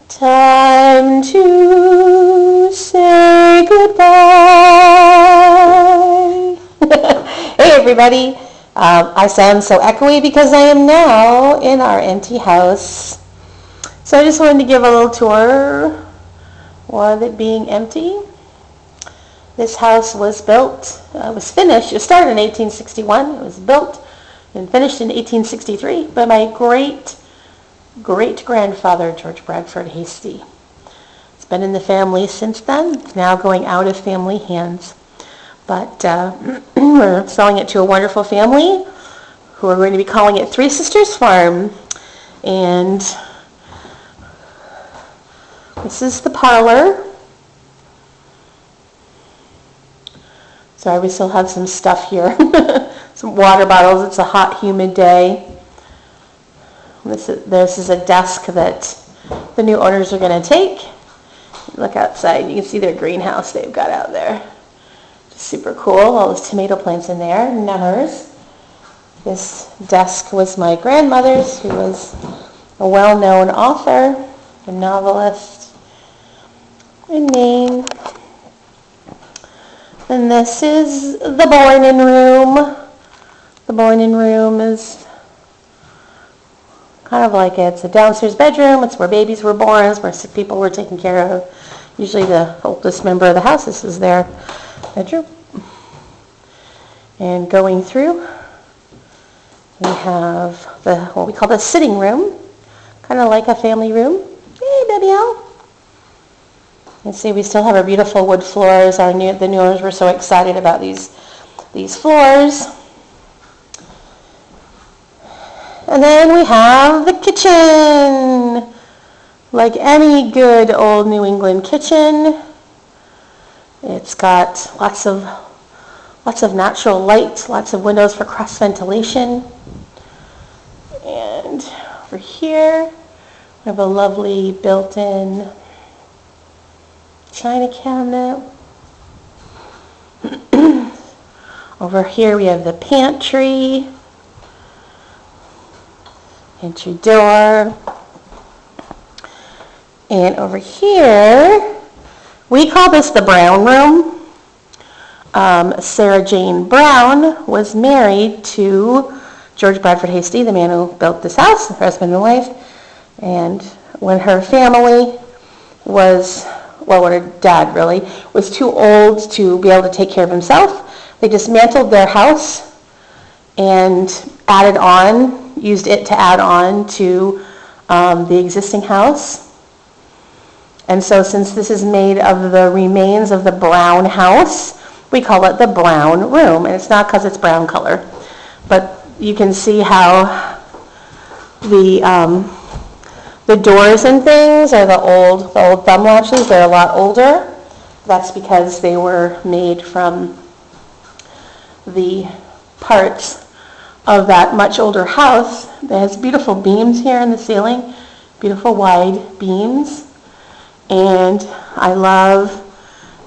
Time to say goodbye. Hey everybody, I sound so echoey because I am now in our empty house. So I just wanted to give a little tour of it being empty. This house was built, was finished, it started in 1861, it was built and finished in 1863 by my great-grandfather, George Bradford Hasty. It's been in the family since then. It's now going out of family hands. But we're selling it to a wonderful family who are going to be calling it Three Sisters Farm. And this is the parlor. Sorry, we still have some stuff here. Some water bottles. It's a hot, humid day. This is a desk that the new owners are going to take. Look outside. You can see their greenhouse they've got out there. Just super cool. All those tomato plants in there. Numbers. This desk was my grandmother's, who was a well-known author, a novelist in Maine. And this is the boiling room. The boiling room is kind of like it's a downstairs bedroom. It's where babies were born. It's where sick people were taken care of. Usually the oldest member of the house, this is their bedroom. And going through, we have what we call the sitting room, kind of like a family room. Hey, baby Al. You can see we still have our beautiful wood floors. The new owners were so excited about these floors. And then we have the kitchen. Like any good old New England kitchen, it's got lots of natural light, lots of windows for cross ventilation. And over here, we have a lovely built-in china cabinet. Over here we have the pantry. Entry door. And over here, we call this the Brown room. Sarah Jane Brown was married to George Bradford Hasty, the man who built this house, her husband and wife. And when her family when her dad really, was too old to be able to take care of himself, they dismantled their house and used it to add on to the existing house. And so since this is made of the remains of the Brown house, we call it the Brown room. And it's not because it's brown color, but you can see how the doors and things are the old thumb latches. They're a lot older. That's because they were made from the parts of that much older house that has beautiful beams here in the ceiling, beautiful wide beams. And I love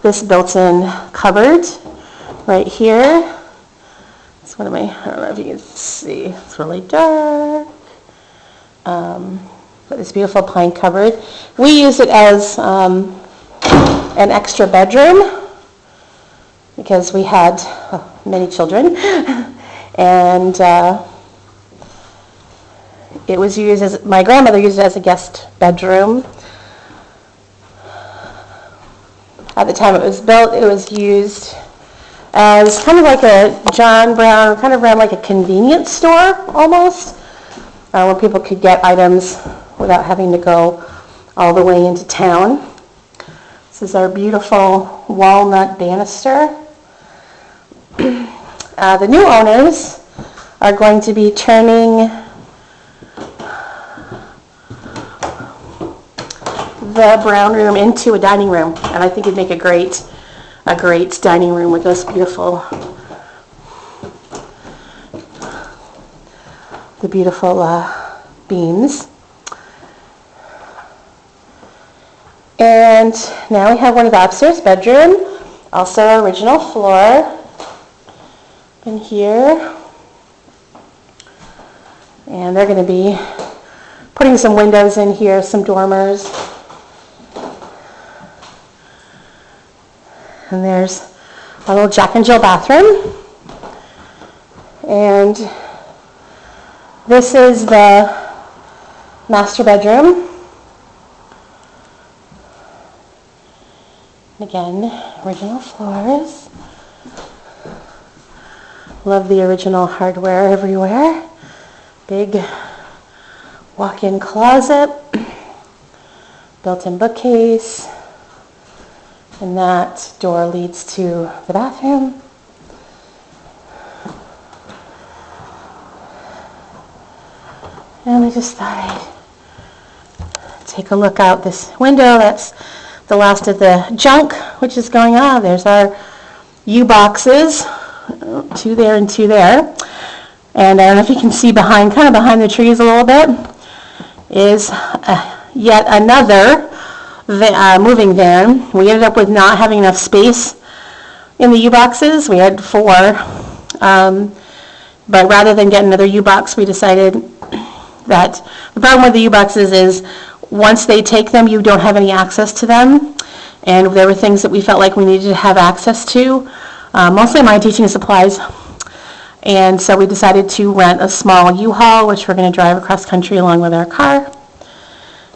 this built-in cupboard right here. It's I don't know if you can see, it's really dark. But this beautiful pine cupboard. We use it as an extra bedroom because we had many children. And it was used my grandmother used it as a guest bedroom. At the time it was built, it was used as kind of like a John Brown, kind of ran like a convenience store almost, where people could get items without having to go all the way into town. This is our beautiful walnut banister. The new owners are going to be turning the Brown room into a dining room, and I think it'd make a great dining room with those beautiful beams. And now we have one of the upstairs bedroom, also original floor in here. And they're going to be putting some windows in here, some dormers. And there's a little Jack and Jill bathroom. And this is the master bedroom. Again, original floors. Love the original hardware everywhere. Big walk-in closet, built-in bookcase, and that door leads to the bathroom. And I just thought I'd take a look out this window. That's the last of the junk, which is going on. There's our U-boxes, 2 there and 2 there. And I don't know if you can see behind, kind of behind the trees a little bit, is yet another moving van. We ended up with not having enough space in the U-boxes. We had 4. But rather than get another U-box, we decided that the problem with the U-boxes is once they take them, you don't have any access to them. And there were things that we felt like we needed to have access to, mostly my teaching supplies. And so we decided to rent a small U-Haul, which we're going to drive across country along with our car.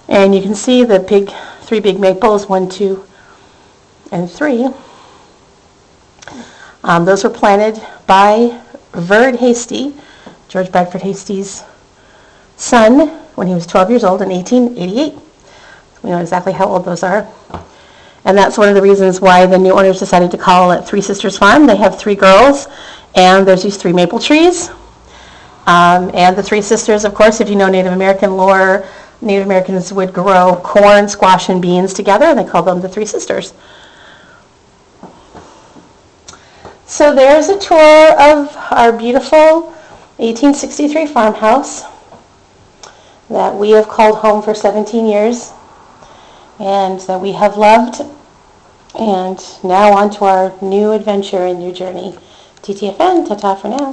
And you can see the 3 big maples, 1, 2, and 3. Those were planted by Verd Hasty, George Bradford Hasty's son, when he was 12 years old in 1888. We know exactly how old those are. And that's one of the reasons why the new owners decided to call it Three Sisters Farm. They have 3 girls, and there's these 3 maple trees. And the 3 sisters, of course, if you know Native American lore, Native Americans would grow corn, squash, and beans together, and they called them the 3 sisters. So there's a tour of our beautiful 1863 farmhouse that we have called home for 17 years and that we have loved. And now on to our new adventure and new journey. TTFN, ta-ta for now.